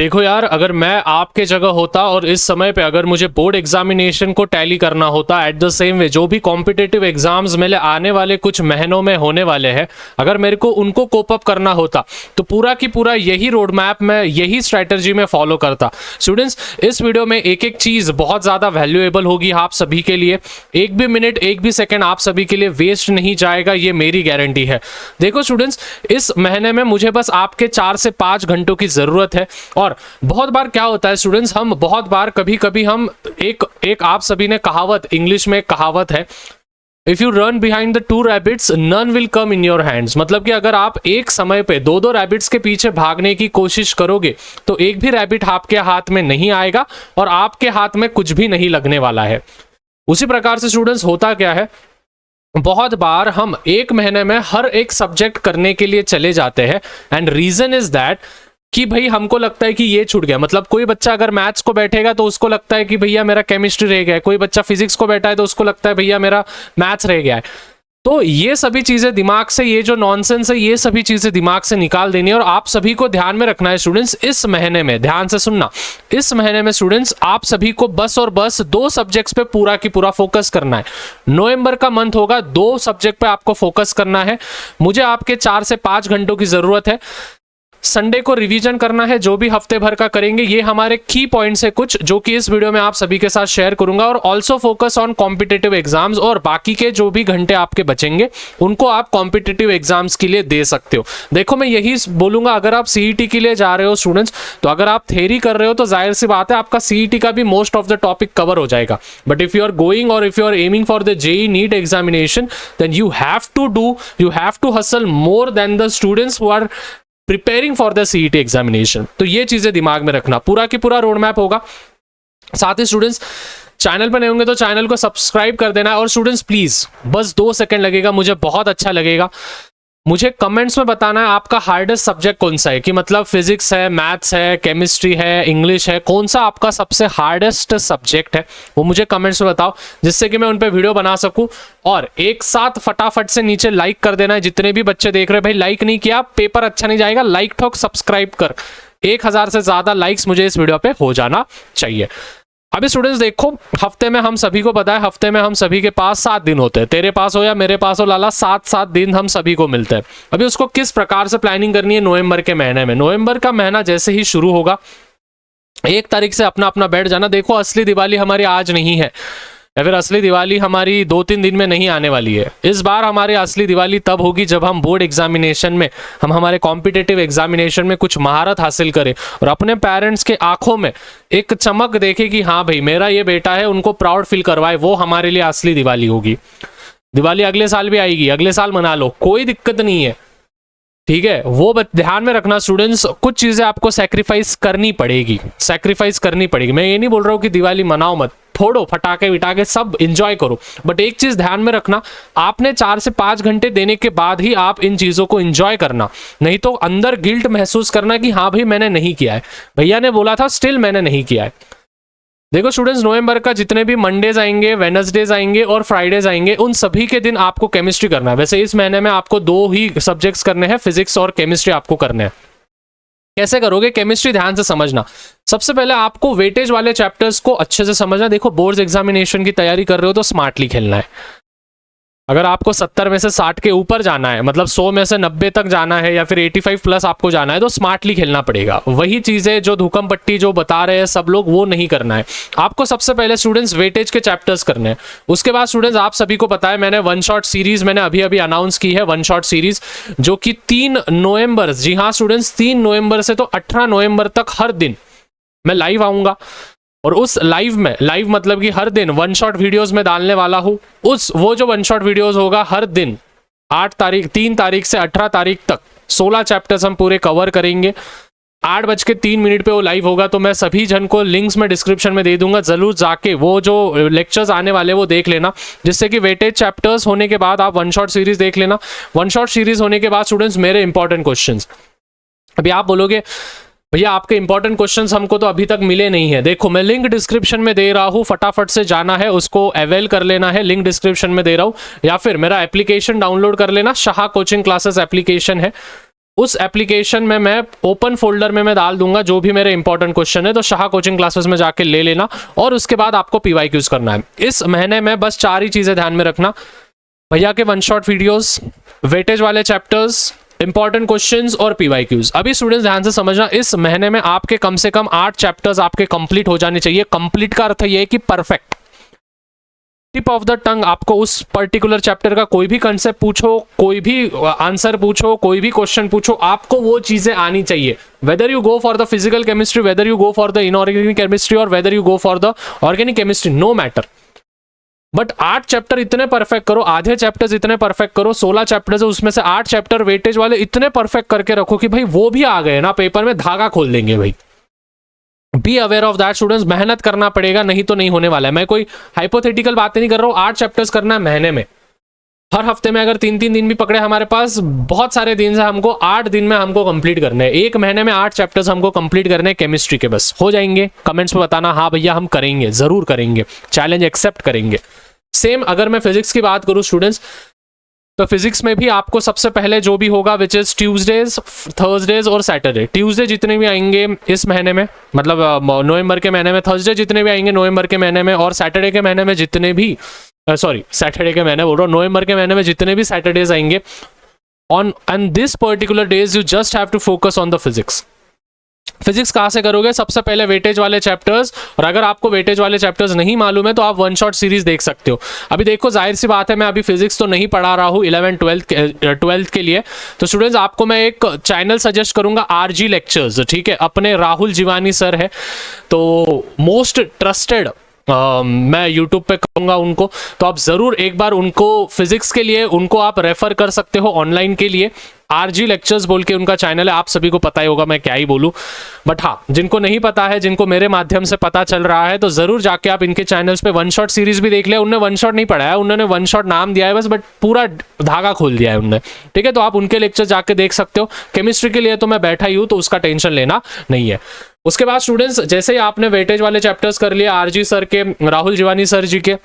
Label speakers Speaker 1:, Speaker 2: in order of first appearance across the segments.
Speaker 1: देखो यार, अगर मैं आपके जगह होता और इस समय पे अगर मुझे बोर्ड एग्जामिनेशन को टैली करना होता एट द सेम वे जो भी कॉम्पिटिटिव एग्जाम्स मेरे आने वाले कुछ महीनों में होने वाले हैं, अगर मेरे को उनको कोप अप करना होता तो पूरा की पूरा यही रोड मैप में, यही स्ट्रैटेजी में फॉलो करता। स्टूडेंट्स, इस वीडियो में एक एक चीज़ बहुत ज़्यादा वैल्यूएबल होगी आप सभी के लिए। एक भी मिनट, एक भी सेकेंड आप सभी के लिए वेस्ट नहीं जाएगा, ये मेरी गारंटी है। देखो स्टूडेंट्स, इस महीने में मुझे बस आपके 4 से 5 घंटों की ज़रूरत है। और बहुत बार क्या होता है स्टूडेंट्स, हम बहुत बार कभी कभी हम एक आप सभी ने कहावत, इंग्लिश में एक कहावत है, if you run behind the 2 rabbits none will come in your hands. मतलब कि अगर आप एक समय पे 2 रैबिट्स के पीछे भागने की कोशिश करोगे तो एक भी रैबिट आपके हाथ में नहीं आएगा और आपके हाथ में कुछ भी नहीं लगने वाला है। उसी प्रकार से स्टूडेंट्स होता क्या है, बहुत बार हम एक महीने में हर एक सब्जेक्ट करने के लिए चले जाते हैं एंड रीजन इज दैट कि भाई हमको लगता है कि ये छूट गया। मतलब कोई बच्चा अगर मैथ्स को बैठेगा तो उसको लगता है कि भैया मेरा केमिस्ट्री रह गया है, कोई बच्चा फिजिक्स को बैठा है तो उसको लगता है भैया मेरा मैथ्स रह गया है। तो ये सभी चीज़ें दिमाग से, ये जो नॉनसेंस है, ये सभी चीज़ें दिमाग से निकाल देनी है। और आप सभी को ध्यान में रखना है स्टूडेंट्स, इस महीने में ध्यान से सुनना, इस महीने में स्टूडेंट्स आप सभी को बस और बस 2 सब्जेक्ट्स पे पूरा की पूरा फोकस करना है। नवंबर का मंथ होगा, 2 सब्जेक्ट पे आपको फोकस करना है। मुझे आपके 4 से 5 घंटों की ज़रूरत है। संडे को रिवीजन करना है, जो भी हफ्ते भर का करेंगे। ये हमारे की पॉइंट्स है कुछ, जो कि इस वीडियो में आप सभी के साथ शेयर करूंगा। और also focus on competitive exams, और बाकी के जो भी घंटे आपके बचेंगे उनको आप कॉम्पिटिटिव एग्जाम्स के लिए दे सकते हो। देखो, मैं यही बोलूंगा, अगर आप सीईटी के लिए जा रहे हो स्टूडेंट्स, तो अगर आप थ्योरी कर रहे हो तो जाहिर सी बात है आपका सीईटी का भी most of the topic cover हो जाएगा। But if you are going और if you are aiming for the JEE NEET examination, then you have to hustle more than the students who are preparing for the CET examination. तो ये चीजें दिमाग में रखना, पूरा की पूरा रोड मैप होगा। साथ ही स्टूडेंट्स, चैनल पर नए होंगे तो चैनल को सब्सक्राइब कर देना। और स्टूडेंट्स प्लीज, बस 2 सेकंड लगेगा, मुझे बहुत अच्छा लगेगा, मुझे कमेंट्स में बताना है आपका हार्डेस्ट सब्जेक्ट कौन सा है। कि मतलब फिजिक्स है, मैथ्स है, केमिस्ट्री है, इंग्लिश है, कौन सा आपका सबसे हार्डेस्ट सब्जेक्ट है, वो मुझे कमेंट्स में बताओ, जिससे कि मैं उन पे वीडियो बना सकूं। और एक साथ फटाफट से नीचे लाइक कर देना है। जितने भी बच्चे देख रहे हैं, भाई लाइक नहीं किया पेपर अच्छा नहीं जाएगा, लाइक ठोक, सब्सक्राइब कर। 1000 से ज्यादा लाइक्स मुझे इस वीडियो पे हो जाना चाहिए। अभी स्टूडेंट्स देखो, हफ्ते में हम सभी को पता है, हफ्ते में हम सभी के पास 7 दिन होते हैं। तेरे पास हो या मेरे पास हो लाला, 7 दिन हम सभी को मिलते हैं। अभी उसको किस प्रकार से प्लानिंग करनी है नवंबर के महीने में। नवंबर का महीना जैसे ही शुरू होगा, 1 तारीख से अपना अपना बैठ जाना। देखो, असली दिवाली हमारी आज नहीं है, या फिर असली दिवाली हमारी 2-3 दिन में नहीं आने वाली है। इस बार हमारी असली दिवाली तब होगी जब हम बोर्ड एग्जामिनेशन में, हम हमारे कॉम्पिटिटिव एग्जामिनेशन में कुछ महारत हासिल करें और अपने पेरेंट्स के आंखों में एक चमक देखे कि हाँ भाई मेरा ये बेटा है, उनको प्राउड फील करवाए। वो हमारे लिए असली दिवाली होगी। दिवाली अगले साल भी आएगी, अगले साल मना लो, कोई दिक्कत नहीं है, ठीक है। वो ध्यान में रखना स्टूडेंट्स, कुछ चीजें आपको सैक्रिफाइस करनी पड़ेगी, मैं ये नहीं बोल रहा हूँ कि दिवाली मनाओ मत, फोड़ो फटाके विटाके सब एंजॉय करो, बट एक चीज ध्यान में रखना, आपने 4 से 5 घंटे देने के बाद ही आप इन चीजों को एंजॉय करना। नहीं तो अंदर गिल्ट महसूस करना कि हाँ भाई मैंने नहीं किया है, भैया ने बोला था स्टिल मैंने नहीं किया है। देखो स्टूडेंट्स, नवंबर का जितने भी मंडेज आएंगे, वेडनेसडेज आएंगे और फ्राइडेज आएंगे, उन सभी के दिन आपको केमिस्ट्री करना है। वैसे इस महीने में आपको 2 ही सब्जेक्ट्स करने हैं, फिजिक्स और केमिस्ट्री आपको करने हैं। कैसे करोगे केमिस्ट्री, ध्यान से समझना। सबसे पहले आपको वेटेज वाले चैप्टर्स को अच्छे से समझना। देखो, बोर्ड्स एग्जामिनेशन की तैयारी कर रहे हो तो स्मार्टली खेलना है। अगर आपको 70 में से 60 के ऊपर जाना है, मतलब 100 में से 90 तक जाना है, या फिर 85 प्लस आपको जाना है, तो स्मार्टली खेलना पड़ेगा। वही चीजें जो धूकम पट्टी जो बता रहे हैं सब लोग, वो नहीं करना है आपको। सबसे पहले स्टूडेंट्स वेटेज के चैप्टर्स करने हैं। उसके बाद स्टूडेंट्स, आप सभी को पता है मैंने 1 शॉट सीरीज मैंने अभी अभी अनाउंस की है, 1 शॉट सीरीज, जो कि 3 नवंबर, जी हाँ स्टूडेंट्स, 3 नवंबर से तो 18 नवंबर तक हर दिन मैं लाइव आऊंगा। और उस लाइव में, लाइव मतलब कि हर दिन 1 शॉट वीडियोस में डालने वाला हूं। वो जो 1 शॉट वीडियोस होगा हर दिन 3 तारीख से 18 तारीख तक 16 चैप्टर्स हम पूरे कवर करेंगे। 8:03 पे वो लाइव होगा। तो मैं सभी जन को लिंक्स में डिस्क्रिप्शन में दे दूंगा, जरूर जाके वो जो लेक्चर्स आने वाले वो देख लेना, जिससे कि वेटेज चैप्टर्स होने के बाद आप 1 शॉट सीरीज देख लेना। 1 शॉट सीरीज होने के बाद स्टूडेंट्स मेरे इंपॉर्टेंट क्वेश्चंस। अभी आप बोलोगे भैया आपके इंपॉर्टेंट क्वेश्चंस हमको तो अभी तक मिले नहीं है। देखो, मैं लिंक डिस्क्रिप्शन में दे रहा हूँ, फटाफट से जाना है, उसको अवेल कर लेना है। लिंक डिस्क्रिप्शन में दे रहा हूँ, या फिर मेरा एप्लीकेशन डाउनलोड कर लेना, शाह कोचिंग क्लासेस एप्लीकेशन है। उस एप्लीकेशन में मैं ओपन फोल्डर में मैं डाल दूंगा जो भी मेरे इंपॉर्टेंट क्वेश्चन है, तो शाह कोचिंग क्लासेस में जाके ले लेना और उसके बाद आपको पीवाईक्यूज करना है। इस महीने में बस 4 ही चीजें ध्यान में रखना, भैया के वन शॉट वीडियोस, वेटेज वाले चैप्टर्स, इंपॉर्टेंट क्वेश्चंस और पीवाईक्यूज। अभी स्टूडेंट्स ध्यान से समझना, इस महीने में आपके कम से कम 8 चैप्टर्स आपके कंप्लीट हो जाने चाहिए। कंप्लीट का अर्थ ये है कि perfect, tip of the tongue. आपको उस पर्टिकुलर चैप्टर का कोई भी कंसेप्ट पूछो, कोई भी आंसर पूछो, कोई भी क्वेश्चन पूछो, आपको वो चीजें आनी चाहिए। Whether you go for the physical chemistry, whether you go for the inorganic chemistry और whether you go for the organic chemistry, no matter, but 8 chapter इतने परफेक्ट करो, आधे चैप्टर्स इतने परफेक्ट करो, 16 चैप्टर्स है उसमें से 8 चैप्टर वेटेज वाले इतने परफेक्ट करके रखो कि भाई वो भी आ गए ना पेपर में, धागा खोल देंगे भाई। Be aware of that students, मेहनत करना पड़ेगा, नहीं तो नहीं होने वाला है। मैं कोई हाइपोथेटिकल बातें नहीं कर रहा हूँ। 8 चैप्टर्स करना है महीने में, हर हफ्ते में अगर 3-3 दिन भी पकड़े हमारे पास, बहुत सारे दिन से हमको 8 दिन में हमको कंप्लीट करने हैं। एक महीने में 8 चैप्टर्स हमको कंप्लीट करने हैं केमिस्ट्री के, बस हो जाएंगे। कमेंट्स में बताना हाँ भैया हम करेंगे, जरूर करेंगे, चैलेंज एक्सेप्ट करेंगे। सेम अगर मैं फिजिक्स की बात करूं स्टूडेंट्स, तो फिजिक्स में भी आपको सबसे पहले जो भी होगा विच इज ट्यूसडेज, थर्सडेज और सैटरडे। ट्यूसडे जितने भी आएंगे इस महीने में, मतलब नवंबर के महीने में, थर्सडे जितने भी आएंगे नवंबर के महीने में, और सैटरडे के महीने में जितने भी सैटरडे के महीने बोल रहा हूँ, नवंबर के महीने में जितने भी सैटरडेज आएंगे, on and this particular days you just have to focus on the physics. Physics कहाँ से करोगे? सबसे पहले वेटेज वाले चैप्टर्स, और अगर आपको वेटेज वाले चैप्टर्स नहीं मालूम है तो आप वन शॉट सीरीज देख सकते हो। अभी देखो जाहिर सी बात है मैं अभी फिजिक्स तो नहीं पढ़ा रहा हूँ 11th-12th के लिए, तो स्टूडेंट्स आपको मैं एक चैनल सजेस्ट करूंगा, आरजी लेक्चर्स, ठीक है, अपने राहुल जीवानी सर है, तो मोस्ट ट्रस्टेड मैं यूट्यूब पे कहूँगा उनको, तो आप ज़रूर एक बार उनको फिजिक्स के लिए उनको आप रेफर कर सकते हो ऑनलाइन के लिए। आरजी लेक्चर्स बोल के उनका चैनल है, आप सभी को पता ही होगा, मैं क्या ही बोलूँ, बट हाँ जिनको नहीं पता है, जिनको मेरे माध्यम से पता चल रहा है, तो ज़रूर जाके आप इनके चैनल्स पे वन शॉट सीरीज भी देख लिया। उन्होंने वन शॉट नहीं पढ़ाया, उन्होंने वन शॉट नाम दिया है बस, बट पूरा धागा खोल दिया है उन्होंने, ठीक है, तो आप उनके लेक्चर जाके देख सकते हो। केमिस्ट्री के लिए तो मैं बैठा ही हूँ, तो उसका टेंशन लेना नहीं है। उसके बाद स्टूडेंट्स जैसे ही आपने वेटेज वाले चैप्टर्स कर लिए आरजी सर के, राहुल जीवानी सर जी के,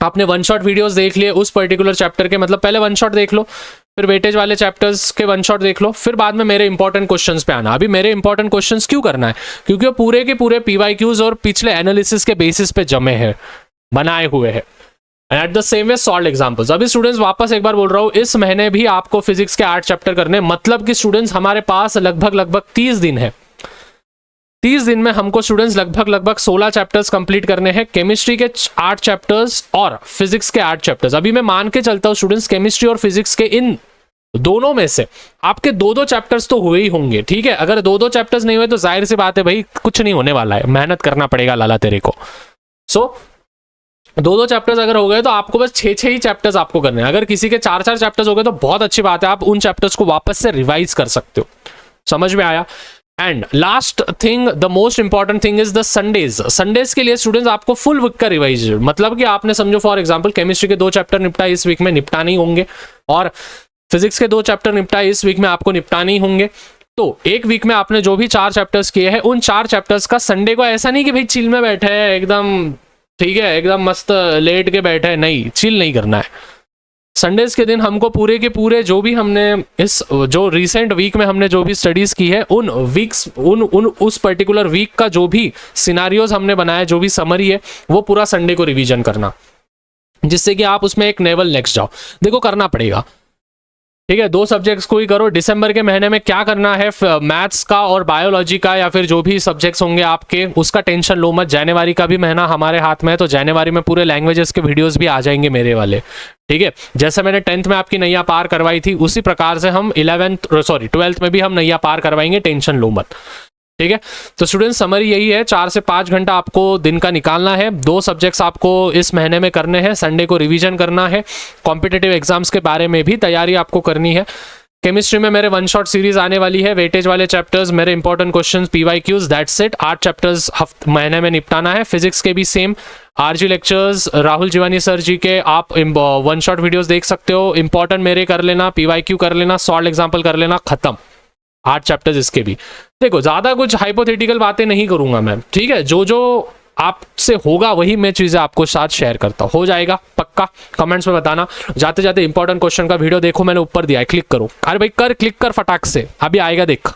Speaker 1: आपने वन शॉट वीडियोस देख लिए उस पर्टिकुलर चैप्टर के, मतलब पहले वन शॉट देख लो, फिर वेटेज वाले चैप्टर्स के वन शॉट देख लो, फिर बाद में मेरे इंपॉर्टेंट क्वेश्चंस पे आना। अभी मेरे इंपॉर्टेंट क्वेश्चंस क्यों करना है? क्योंकि वो पूरे के पूरे पीवाईक्यूज और पिछले एनालिसिस के बेसिस पे जमे हैं, बनाए हुए हैं, and at the same way solve examples. अभी स्टूडेंट्स वापस एक बार बोल रहा हूँ, इस महीने भी आपको फिजिक्स के 8 चैप्टर करने, मतलब कि स्टूडेंट्स हमारे पास लगभग 30 दिन है। 30 दिन में हमको स्टूडेंट्स लगभग 16 चैप्टर्स कंप्लीट करने हैं, केमिस्ट्री के 8 चैप्टर्स और फिजिक्स के 8 चैप्टर्स। अभी मैं मान के चलता हूं स्टूडेंट्स केमिस्ट्री और फिजिक्स के इन दोनों में से आपके 2-2 चैप्टर्स तो हुए ही होंगे, ठीक है। अगर 2-2 चैप्टर्स नहीं हुए तो जाहिर सी बात है भाई कुछ नहीं होने वाला है, मेहनत करना पड़ेगा लाला तेरे को। सो 2-2 चैप्टर्स अगर हो गए तो आपको बस 6-6 ही चैप्टर्स आपको करने हैं। अगर किसी के 4-4 चैप्टर्स हो गए तो बहुत अच्छी बात है, आप उन चैप्टर्स को वापस से रिवाइज कर सकते हो। समझ में आया? And last thing, the most important thing is the Sundays. Sundays के लिए स्टूडेंट्स आपको फुल वीक का रिवाइज, मतलब कि आपने समझो फॉर एग्जांपल केमिस्ट्री के 2 चैप्टर निपटाए इस वीक में, निपटाने ही होंगे, और फिजिक्स के 2 चैप्टर निपटाए इस वीक में, आपको निपटाने ही होंगे। तो एक वीक में आपने जो भी 4 चैप्टर्स किए हैं, उन 4 चैप्टर्स का संडे को ऐसा नहीं कि भाई चिल में बैठे हैं एकदम, ठीक है, एकदम मस्त लेट के बैठे हैं, नहीं, चिल नहीं करना है। संडेज के दिन हमको पूरे के पूरे जो भी हमने इस जो रिसेंट वीक में हमने जो भी स्टडीज की है, उन वीक्स उस पर्टिकुलर वीक का जो भी सिनारियोज हमने बनाया, जो भी समरी है, वो पूरा संडे को रिवीजन करना, जिससे कि आप उसमें एक लेवल नेक्स्ट जाओ। देखो करना पड़ेगा, ठीक है, 2 सब्जेक्ट्स को ही करो। दिसंबर के महीने में क्या करना है, मैथ्स का और बायोलॉजी का, या फिर जो भी सब्जेक्ट्स होंगे आपके, उसका टेंशन लो मत। जनवरी का भी महीना हमारे हाथ में है, तो जनवरी में पूरे लैंग्वेजेस के वीडियोस भी आ जाएंगे मेरे वाले, ठीक है। जैसे मैंने 10th में आपकी नैया पार करवाई थी, उसी प्रकार से हम 12th में भी हम नैया पार करवाएंगे, टेंशन लो मत, ठीक है। तो स्टूडेंट्स समरी यही है, 4 से 5 घंटा आपको दिन का निकालना है। 2 सब्जेक्ट्स आपको इस महीने में करने हैं, संडे को रिवीजन करना है। कॉम्पिटिटिव एग्जाम्स के बारे में भी तैयारी आपको करनी है। केमिस्ट्री में मेरे वन शॉट सीरीज आने वाली है, वेटेज वाले चैप्टर्स, मेरे important questions, PYQs, that's it. 8 chapters महीने में निपटाना है। फिजिक्स के भी same RG lectures, Rahul Jiwani sir ji के आप वन शॉट वीडियोस देख सकते हो। इंपॉर्टेंट मेरे कर लेना, पीवाईक्यू कर लेना, सॉल्व एग्जाम्पल कर लेना, खत्म। 8 चैप्टर्स इसके भी। देखो ज्यादा कुछ हाइपोथेटिकल बातें नहीं करूंगा मैं, ठीक है। जो आपसे होगा वही मैं चीज़ें आपको साथ शेयर करता हूँ। हो जाएगा पक्का? कमेंट्स में बताना। जाते जाते इंपॉर्टेंट क्वेश्चन का वीडियो देखो, मैंने ऊपर दिया है, क्लिक करो। अरे भाई कर, क्लिक कर फटाक से, अभी आएगा देख।